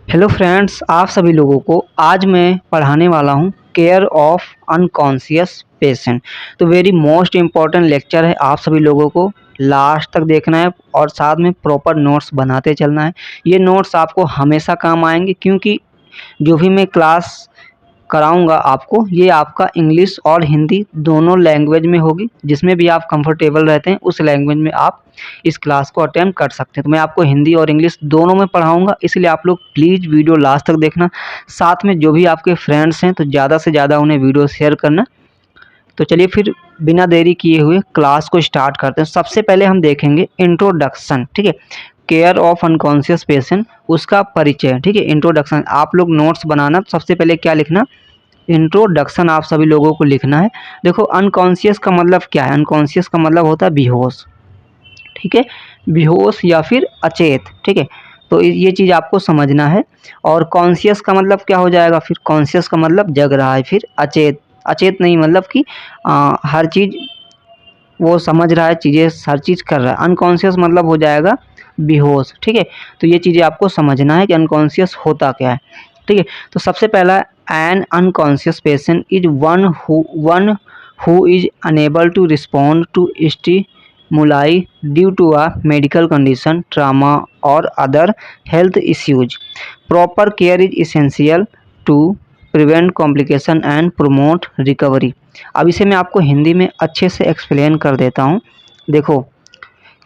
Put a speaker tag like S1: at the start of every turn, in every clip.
S1: Hello friends, आप सभी लोगों को आज मैं पढ़ाने वाला हूँ केयर ऑफ अनकॉन्शियस पेशेंट। तो वेरी मोस्ट इम्पॉर्टेंट लेक्चर है, आप सभी लोगों को लास्ट तक देखना है और साथ में प्रॉपर नोट्स बनाते चलना है। ये नोट्स आपको हमेशा काम आएंगे क्योंकि जो भी मैं क्लास कराऊंगा आपको, ये आपका इंग्लिश और हिंदी दोनों लैंग्वेज में होगी। जिसमें भी आप कंफर्टेबल रहते हैं उस लैंग्वेज में आप इस क्लास को अटेम्प्ट कर सकते हैं। तो मैं आपको हिंदी और इंग्लिश दोनों में पढ़ाऊंगा, इसलिए आप लोग प्लीज़ वीडियो लास्ट तक देखना। साथ में जो भी आपके फ्रेंड्स हैं तो ज़्यादा से ज़्यादा उन्हें वीडियो शेयर करना। तो चलिए फिर बिना देरी किए हुए क्लास को स्टार्ट करते हैं। सबसे पहले हम देखेंगे इंट्रोडक्शन, ठीक है। केयर ऑफ अनकॉन्शियस पेशेंट, उसका परिचय, ठीक है। इंट्रोडक्शन आप लोग नोट्स बनाना, सबसे पहले क्या लिखना, इंट्रोडक्शन आप सभी लोगों को लिखना है। देखो, अनकॉन्शियस का मतलब क्या है? अनकॉन्शियस का मतलब होता है बेहोश, ठीक है। बेहोश या फिर अचेत, ठीक है। तो ये चीज़ आपको समझना है। और कॉन्शियस का मतलब क्या हो जाएगा? फिर कॉन्शियस का मतलब जग रहा है। फिर अचेत, अचेत नहीं मतलब कि हर चीज़ वो समझ रहा है, चीज़ें हर चीज़ कर रहा है। अनकॉन्शियस मतलब हो जाएगा बेहोश, ठीक है। तो ये चीज़ें आपको समझना है कि अनकॉन्शियस होता क्या है, ठीक है। तो सबसे पहला, an unconscious patient is one who is unable to respond to stimuli due to a medical condition, trauma और other health issues. Proper care is essential to prevent complication and promote recovery. अब इसे मैं आपको हिंदी में अच्छे से explain कर देता हूँ। देखो,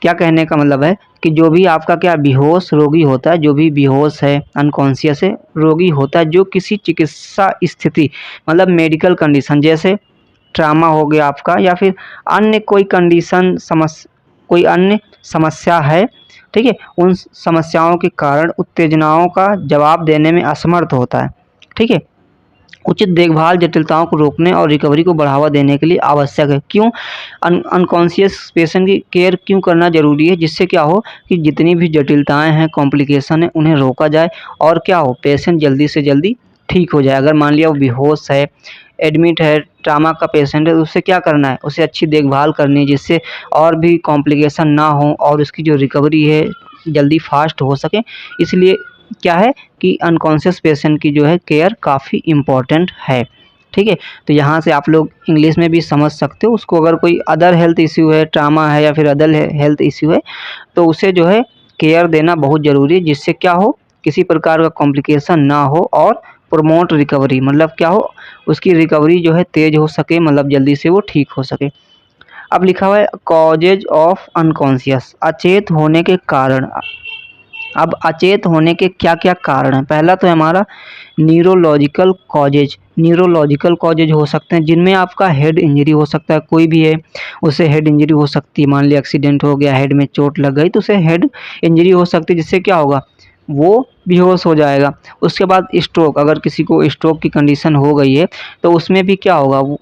S1: क्या कहने का मतलब है कि जो भी आपका क्या बेहोश रोगी होता है, जो भी बेहोश है, अनकॉन्शियस है, रोगी होता है जो किसी चिकित्सा स्थिति मतलब मेडिकल कंडीशन जैसे ट्रामा हो गया आपका, या फिर अन्य कोई कंडीशन कोई अन्य समस्या है, ठीक है। उन समस्याओं के कारण उत्तेजनाओं का जवाब देने में असमर्थ होता है, ठीक है। उचित देखभाल जटिलताओं को रोकने और रिकवरी को बढ़ावा देने के लिए आवश्यक है। क्यों अनकॉन्शियस पेशेंट की केयर क्यों करना ज़रूरी है? जिससे क्या हो कि जितनी भी जटिलताएं हैं, कॉम्प्लिकेशन है, उन्हें रोका जाए और क्या हो, पेशेंट जल्दी से जल्दी ठीक हो जाए। अगर मान लिया वो बेहोश है, एडमिट है, ट्रामा का पेशेंट है, तो उससे क्या करना है? उसे अच्छी देखभाल करनी है जिससे और भी कॉम्प्लिकेशन ना हो और उसकी जो रिकवरी है जल्दी फास्ट हो सके। इसलिए क्या है कि अनकॉन्शियस पेशेंट की जो है केयर काफ़ी इम्पॉर्टेंट है, ठीक है। तो यहाँ से आप लोग इंग्लिश में भी समझ सकते हो उसको। अगर कोई अदर हेल्थ इश्यू है, ट्रामा है या फिर अदर हेल्थ इश्यू है, तो उसे जो है केयर देना बहुत ज़रूरी है जिससे क्या हो, किसी प्रकार का कॉम्प्लिकेशन ना हो और प्रमोट रिकवरी मतलब क्या हो, उसकी रिकवरी जो है तेज़ हो सके, मतलब जल्दी से वो ठीक हो सके। अब लिखा हुआ है कॉजेज ऑफ अनकॉन्शियस, अचेत होने के कारण। अब अचेत होने के क्या क्या कारण हैं? पहला तो है हमारा न्यूरोलॉजिकल कॉजेज। न्यूरोलॉजिकल कॉजेज हो सकते हैं जिनमें आपका हेड इंजरी हो सकता है, कोई भी है उसे हेड इंजरी हो सकती है। मान लिया एक्सीडेंट हो गया, हेड में चोट लग गई तो उसे हेड इंजरी हो सकती है, जिससे क्या होगा, वो बेहोश हो जाएगा। उसके बाद स्ट्रोक, अगर किसी को स्ट्रोक की कंडीशन हो गई है तो उसमें भी क्या होगा वो,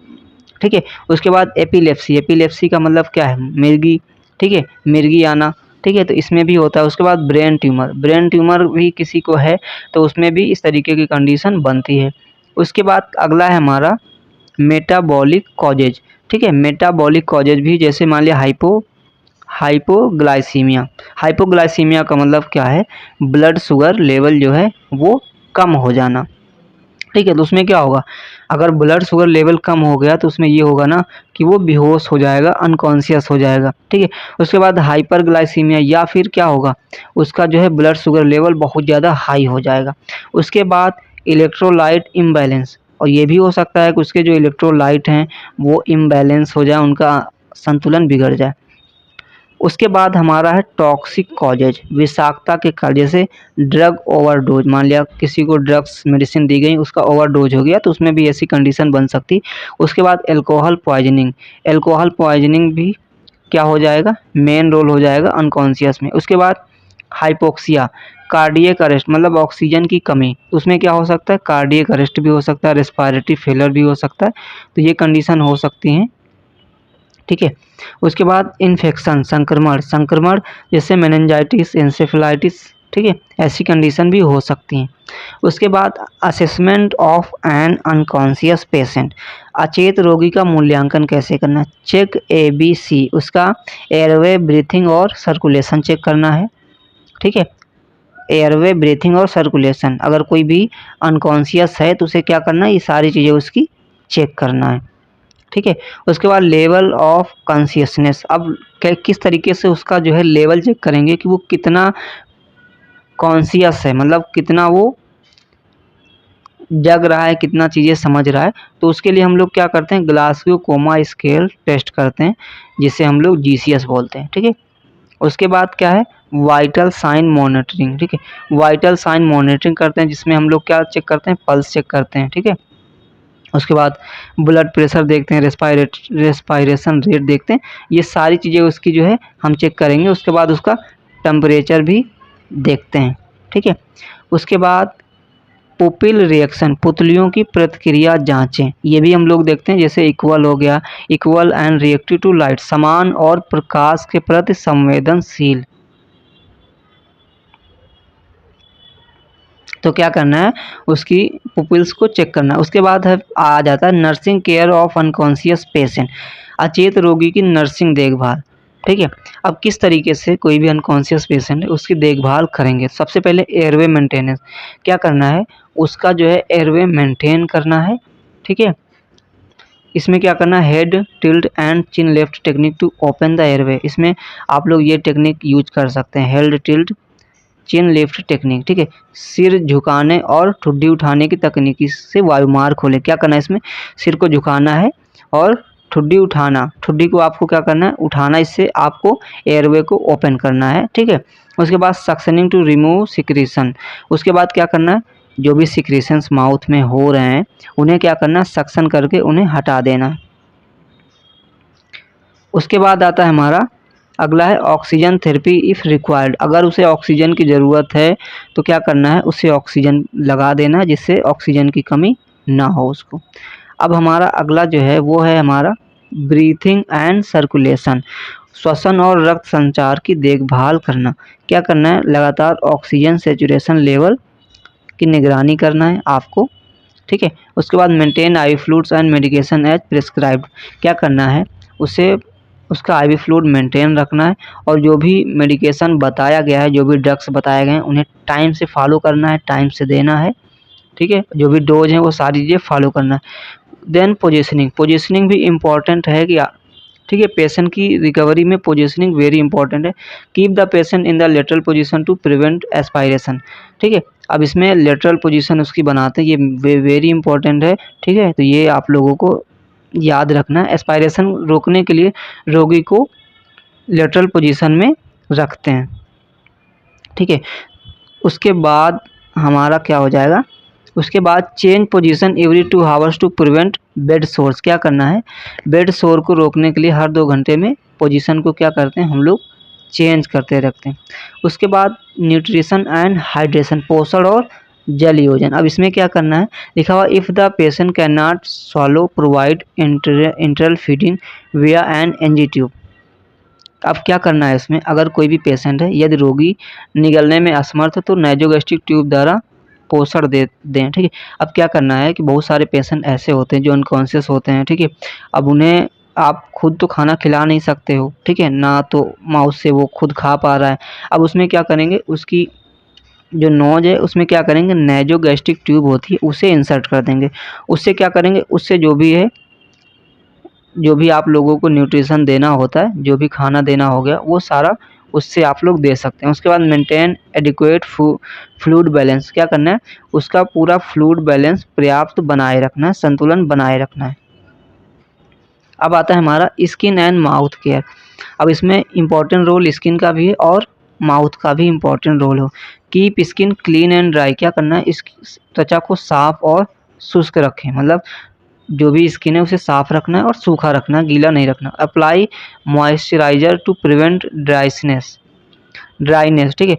S1: ठीक है। उसके बाद एपिलेप्सी, एपिलेप्सी का मतलब क्या है, मिर्गी, ठीक है, मिर्गी आना, ठीक है। तो इसमें भी होता है। उसके बाद ब्रेन ट्यूमर, ब्रेन ट्यूमर भी किसी को है तो उसमें भी इस तरीके की कंडीशन बनती है। उसके बाद अगला है हमारा मेटाबॉलिक कॉजेज, ठीक है। मेटाबॉलिक कॉजेज भी जैसे मान लिया हाइपोग्लाइसीमिया। हाइपोग्लाइसीमिया का मतलब क्या है, ब्लड शुगर लेवल जो है वो कम हो जाना, ठीक है। तो उसमें क्या होगा, अगर ब्लड शुगर लेवल कम हो गया तो उसमें ये होगा ना कि वो बेहोश हो जाएगा, अनकॉन्शियस हो जाएगा, ठीक है। उसके बाद हाइपरग्लाइसीमिया, या फिर क्या होगा, उसका जो है ब्लड शुगर लेवल बहुत ज़्यादा हाई हो जाएगा। उसके बाद इलेक्ट्रोलाइट इम्बैलेंस, और ये भी हो सकता है कि उसके जो इलेक्ट्रोलाइट हैं वो इम्बैलेंस हो जाए, उनका संतुलन बिगड़ जाए। उसके बाद हमारा है टॉक्सिक कॉजेज, विषाक्तता के कारण, जैसे ड्रग ओवरडोज। मान लिया किसी को ड्रग्स मेडिसिन दी गई, उसका ओवरडोज हो गया तो उसमें भी ऐसी कंडीशन बन सकती। उसके बाद एल्कोहल पॉइजनिंग, एल्कोहल पॉइजनिंग भी क्या हो जाएगा, मेन रोल हो जाएगा अनकॉन्शियस में। उसके बाद हाइपोक्सिया, कार्डियक अरेस्ट मतलब ऑक्सीजन की कमी, उसमें क्या हो सकता है, कार्डियक अरेस्ट भी हो सकता है, रेस्पिरेटरी फेलर भी हो सकता है। तो ये कंडीशन हो सकती हैं, ठीक है। उसके बाद इन्फेक्शन, संक्रमण, संक्रमण जैसे मेनिंजाइटिस, एंसेफेलाइटिस, ठीक है, ऐसी कंडीशन भी हो सकती हैं। उसके बाद assessment of an unconscious patient, अचेत रोगी का मूल्यांकन कैसे करना, चेक ABC, उसका एयरवे, ब्रीथिंग और सर्कुलेशन चेक करना है, ठीक है। एयरवे, ब्रीथिंग और सर्कुलेशन। अगर कोई भी अनकॉन्शियस है तो उसे क्या करना है, ये सारी चीज़ें उसकी चेक करना है, ठीक है। उसके बाद लेवल ऑफ कॉन्शियसनेस, अब किस तरीके से उसका जो है लेवल चेक करेंगे कि वो कितना कॉन्शियस है, मतलब कितना वो जग रहा है, कितना चीज़ें समझ रहा है। तो उसके लिए हम लोग क्या करते हैं, ग्लासगो कोमा स्केल टेस्ट करते हैं, जिसे हम लोग जीसीएस बोलते हैं, ठीक है। उसके बाद क्या है, वाइटल साइन मॉनिटरिंग, ठीक है। वाइटल साइन मॉनिटरिंग करते हैं, जिसमें हम लोग क्या चेक करते हैं, पल्स चेक करते हैं, ठीक है। उसके बाद ब्लड प्रेशर देखते हैं, रेस्पायरेशन रेट देखते हैं। ये सारी चीज़ें उसकी जो है हम चेक करेंगे। उसके बाद उसका टेम्परेचर भी देखते हैं, ठीक है। उसके बाद पुपिल रिएक्शन, पुतलियों की प्रतिक्रिया जांचें, ये भी हम लोग देखते हैं। जैसे इक्वल हो गया, equal and reactive to light, समान और प्रकाश के प्रति संवेदनशील। तो क्या करना है, उसकी पुपिल्स को चेक करना है। उसके बाद है आ जाता है nursing care of unconscious patient, अचेत रोगी की नर्सिंग देखभाल, ठीक है। अब किस तरीके से कोई भी अनकॉन्शियस पेशेंट है उसकी देखभाल करेंगे। सबसे पहले एयरवे मेंटेनेंस, क्या करना है, उसका जो है एयरवे मेंटेन करना है, ठीक है। इसमें क्या करना है, head tilt and chin left technique to open the airway. इसमें आप लोग ये टेक्निक यूज कर सकते हैं, head tilt chin lift technique, ठीक है। सिर झुकाने और ठुड्डी उठाने की तकनीकी से वायुमार्ग खोले। क्या करना है, इसमें सिर को झुकाना है और ठुड्डी उठाना, ठुड्डी को आपको क्या करना है, उठाना, इससे आपको एयरवे को ओपन करना है, ठीक है। उसके बाद सक्शनिंग टू रिमूव सिक्रीशन, उसके बाद क्या करना है, जो भी सिक्रीशंस माउथ में हो रहे हैं उन्हें क्या करना है, सक्शन करके उन्हें हटा देना। उसके बाद आता है हमारा अगला है ऑक्सीजन थेरेपी इफ़ रिक्वायर्ड, अगर उसे ऑक्सीजन की ज़रूरत है तो क्या करना है, उसे ऑक्सीजन लगा देना, जिससे ऑक्सीजन की कमी ना हो उसको। अब हमारा अगला जो है वो है हमारा ब्रीथिंग एंड सर्कुलेशन, श्वसन और रक्त संचार की देखभाल करना। क्या करना है, लगातार ऑक्सीजन सेचुरेशन लेवल की निगरानी करना है आपको, ठीक है। उसके बाद maintain eye fluids and medication as prescribed, क्या करना है, उसे उसका आईवी फ्लूइड मेंटेन रखना है और जो भी मेडिकेशन बताया गया है, जो भी ड्रग्स बताए गए हैं उन्हें टाइम से फॉलो करना है, टाइम से देना है, ठीक है। जो भी डोज है वो सारी चीज़ें फॉलो करना है। देन पोजीशनिंग, पोजीशनिंग भी इम्पॉर्टेंट है कि ठीक है, पेशेंट की रिकवरी में पोजीशनिंग वेरी इंपॉर्टेंट है। Keep the patient in the lateral position to prevent aspiration, ठीक है। अब इसमें लेटरल पोजीशन उसकी बनाते हैं, ये वेरी इंपॉर्टेंट है, ठीक है। तो ये आप लोगों को याद रखना है। एस्पायरेशन रोकने के लिए रोगी को लेटरल पोजीशन में रखते हैं, ठीक है। उसके बाद हमारा क्या हो जाएगा, उसके बाद change position every 2 hours to prevent bed sores, क्या करना है, बेड सोर को रोकने के लिए हर 2 घंटे में पोजीशन को क्या करते हैं हम लोग, चेंज करते रखते हैं। उसके बाद न्यूट्रिशन एंड हाइड्रेशन, पोषण और जल योजन। अब इसमें क्या करना है, लिखा हुआ if the patient can not swallow provide इंटरल feeding विया एन एनजी ट्यूब। अब क्या करना है इसमें, अगर कोई भी पेशेंट है, यदि रोगी निगलने में असमर्थ है तो नाइजोगैस्ट्रिक ट्यूब द्वारा पोषण दें, ठीक है। अब क्या करना है कि बहुत सारे पेशेंट ऐसे होते हैं जो अनकॉन्शियस होते हैं, ठीक है। अब उन्हें आप खुद तो खाना खिला नहीं सकते हो, ठीक है ना, तो माउथ से वो खुद खा पा रहा है। अब उसमें क्या करेंगे, उसकी जो नोज है उसमें क्या करेंगे, नाइजोगैस्ट्रिक ट्यूब होती है उसे इंसर्ट कर देंगे। उससे क्या करेंगे, उससे जो भी है, जो भी आप लोगों को न्यूट्रिशन देना होता है, जो भी खाना देना हो गया, वो सारा उससे आप लोग दे सकते हैं। उसके बाद मेंटेन एडिक्वेट फ्लूइड बैलेंस, क्या करना है, उसका पूरा फ्लूइड बैलेंस पर्याप्त बनाए रखना है, संतुलन बनाए रखना है। अब आता है हमारा स्किन एंड माउथ केयर। अब इसमें इम्पॉर्टेंट रोल स्किन का भी है और माउथ का भी इम्पॉर्टेंट रोल हो। Keep skin clean and dry, क्या करना है, इस त्वचा को साफ और शुष्क रखें, मतलब जो भी स्किन है उसे साफ रखना है और सूखा रखना है, गीला नहीं रखना। Apply moisturiser to prevent dryness, ठीक है।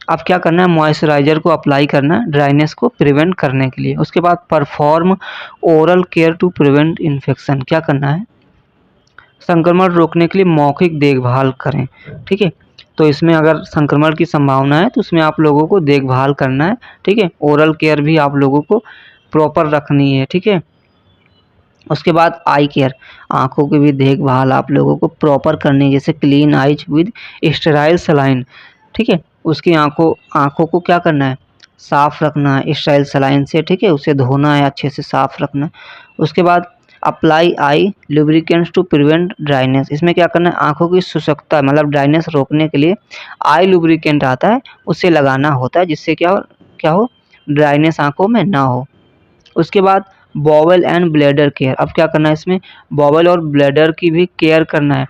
S1: अब क्या करना है, मॉइस्चराइजर को अप्लाई करना है ड्राइनेस को प्रिवेंट करने के लिए। उसके बाद perform oral care to prevent infection, क्या करना है, संक्रमण रोकने के लिए मौखिक देखभाल करें, ठीक है। तो इसमें अगर संक्रमण की संभावना है तो उसमें आप लोगों को देखभाल करना है, ठीक है। ओरल केयर भी आप लोगों को प्रॉपर रखनी है, ठीक है। उसके बाद आई केयर, आँखों की भी देखभाल आप लोगों को प्रॉपर करनी है, जैसे clean eyes with sterile saline, ठीक है। उसकी आँखों को क्या करना है, साफ़ रखना है स्टाइल सलाइन से, ठीक है। उसे धोना है, अच्छे से साफ़ रखना है। उसके बाद apply eye lubricants to prevent dryness. इसमें क्या करना है, आँखों की शुष्कता मतलब ड्राइनेस रोकने के लिए आई लुब्रिकेंट आता है, उसे लगाना होता है, जिससे क्या हो ड्राइनेस आँखों में ना हो। उसके बाद बॉवल एंड ब्लैडर केयर। अब क्या करना है, इसमें बॉवल और ब्लैडर की भी केयर करना है,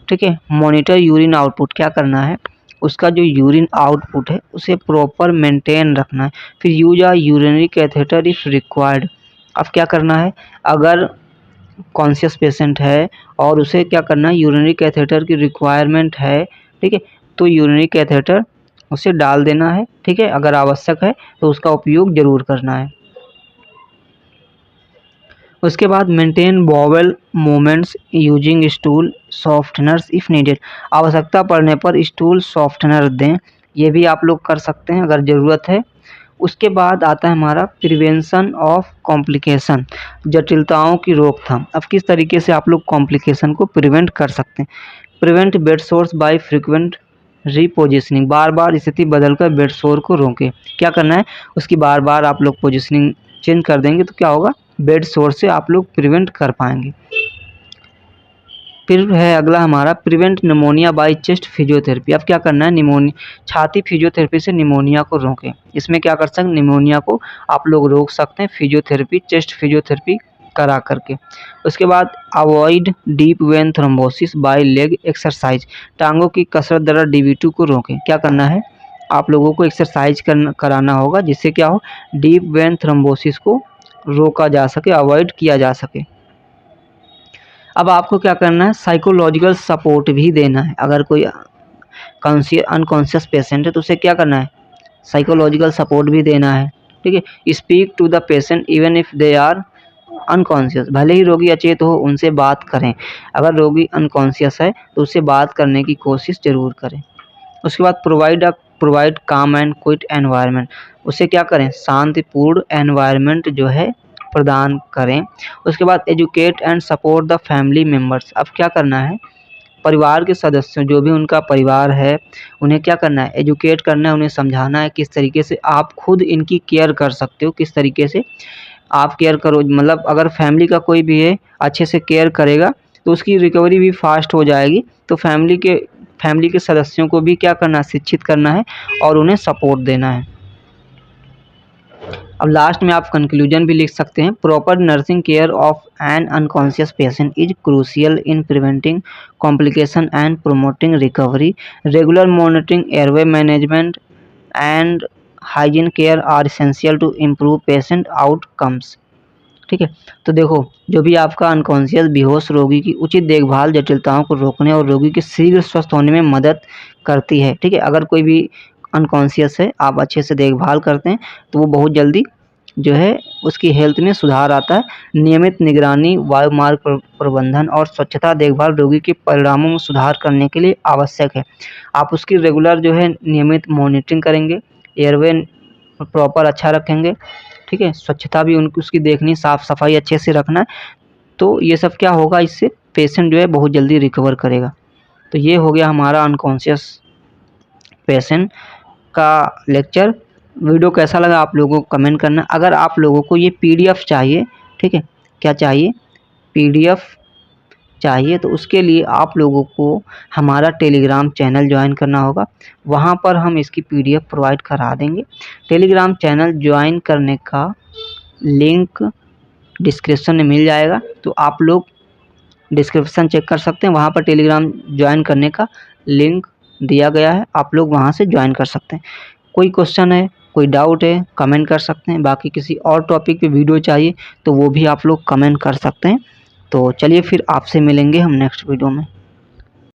S1: ठीक है। मॉनिटर यूरिन आउटपुट, क्या करना है, उसका जो यूरिन आउटपुट है उसे प्रॉपर मेंटेन रखना है। फिर use a urinary catheter if required. अब क्या करना है, अगर कॉन्शियस पेशेंट है और उसे क्या करना है, यूरिनरी कैथेटर की रिक्वायरमेंट है, ठीक है, तो यूरिनरी कैथेटर उसे डाल देना है, ठीक है। अगर आवश्यक है तो उसका उपयोग ज़रूर करना है। उसके बाद maintain bowel movements using stool softeners if needed. आवश्यकता पड़ने पर स्टूल सॉफ्टनर दें, ये भी आप लोग कर सकते हैं अगर ज़रूरत है। उसके बाद आता है हमारा प्रिवेंशन ऑफ कॉम्प्लिकेशन, जटिलताओं की रोकथाम। अब किस तरीके से आप लोग कॉम्प्लिकेशन को प्रिवेंट कर सकते हैं। Prevent bed sores by frequent repositioning, बार बार स्थिति बदलकर बेड सोर को रोकें। क्या करना है, उसकी बार बार आप लोग पोजिशनिंग चेंज कर देंगे तो क्या होगा, बेड सोर से आप लोग प्रिवेंट कर पाएंगे। फिर है अगला हमारा prevent pneumonia by chest physiotherapy. अब क्या करना है, निमोनिया छाती फिजियोथेरेपी से निमोनिया को रोकें। इसमें क्या कर सकते हैं, निमोनिया को आप लोग रोक सकते हैं फिजियोथेरेपी, चेस्ट फिजियोथेरेपी करा करके। उसके बाद avoid deep vein thrombosis by leg exercise, टांगों की कसरत द्वारा DV2 को रोकें। क्या करना है, आप लोगों को एक्सरसाइज कराना होगा, जिससे क्या हो डीप वेन थ्रोम्बोसिस को रोका जा सके, अवॉइड किया जा सके। अब आपको क्या करना है, साइकोलॉजिकल सपोर्ट भी देना है। अगर कोई अनकॉन्शियस पेशेंट है तो उसे क्या करना है, साइकोलॉजिकल सपोर्ट भी देना है, ठीक है। Speak to the patient even if they are unconscious, भले ही रोगी अचेत हो उनसे बात करें। अगर रोगी अनकॉन्शियस है तो उससे बात करने की कोशिश ज़रूर करें। उसके बाद प्रोवाइड काम एंड क्विट एनवायरनमेंट, उसे क्या करें, शांतिपूर्ण एनवायरनमेंट जो है प्रदान करें। उसके बाद educate and support the family members. अब क्या करना है, परिवार के सदस्यों जो भी उनका परिवार है उन्हें क्या करना है, एजुकेट करना है, उन्हें समझाना है किस तरीके से आप खुद इनकी केयर कर सकते हो, किस तरीके से आप केयर करो। मतलब अगर फैमिली का कोई भी है अच्छे से केयर करेगा तो उसकी रिकवरी भी फास्ट हो जाएगी। तो फैमिली के सदस्यों को भी क्या करना है, शिक्षित करना है और उन्हें सपोर्ट देना है। अब लास्ट में आप कंक्लूजन भी लिख सकते हैं, proper nursing care of an unconscious patient is crucial in preventing complication and promoting recovery. Regular monitoring, airway management and hygiene care are essential to improve patient outcomes, ठीक है। तो देखो, जो भी आपका अनकॉन्शियस बेहोश रोगी की उचित देखभाल जटिलताओं को रोकने और रोगी के शीघ्र स्वस्थ होने में मदद करती है, ठीक है। अगर कोई भी अनकॉन्शियस है, आप अच्छे से देखभाल करते हैं तो वो बहुत जल्दी जो है उसकी हेल्थ में सुधार आता है। नियमित निगरानी, वायुमार्ग प्रबंधन और स्वच्छता देखभाल रोगी के परिणामों में सुधार करने के लिए आवश्यक है। आप उसकी रेगुलर जो है नियमित मॉनिटरिंग करेंगे, एयरवे प्रॉपर अच्छा रखेंगे, ठीक है। स्वच्छता भी उसकी देखनी, साफ़ सफाई अच्छे से रखना है। तो ये सब क्या होगा, इससे पेशेंट जो है बहुत जल्दी रिकवर करेगा। तो ये हो गया हमारा अनकॉन्शियस पेशेंट का लेक्चर। वीडियो कैसा लगा आप लोगों को कमेंट करना। अगर आप लोगों को ये PDF चाहिए, ठीक है, क्या चाहिए, PDF चाहिए, तो उसके लिए आप लोगों को हमारा टेलीग्राम चैनल ज्वाइन करना होगा। वहाँ पर हम इसकी PDF प्रोवाइड करा देंगे। टेलीग्राम चैनल ज्वाइन करने का लिंक डिस्क्रिप्शन में मिल जाएगा, तो आप लोग डिस्क्रिप्शन चेक कर सकते हैं, वहाँ पर टेलीग्राम ज्वाइन करने का लिंक दिया गया है, आप लोग वहाँ से ज्वाइन कर सकते हैं। कोई क्वेश्चन है, कोई डाउट है, कमेंट कर सकते हैं। बाकी किसी और टॉपिक पे वीडियो चाहिए तो वो भी आप लोग कमेंट कर सकते हैं। तो चलिए फिर आपसे मिलेंगे हम नेक्स्ट वीडियो में।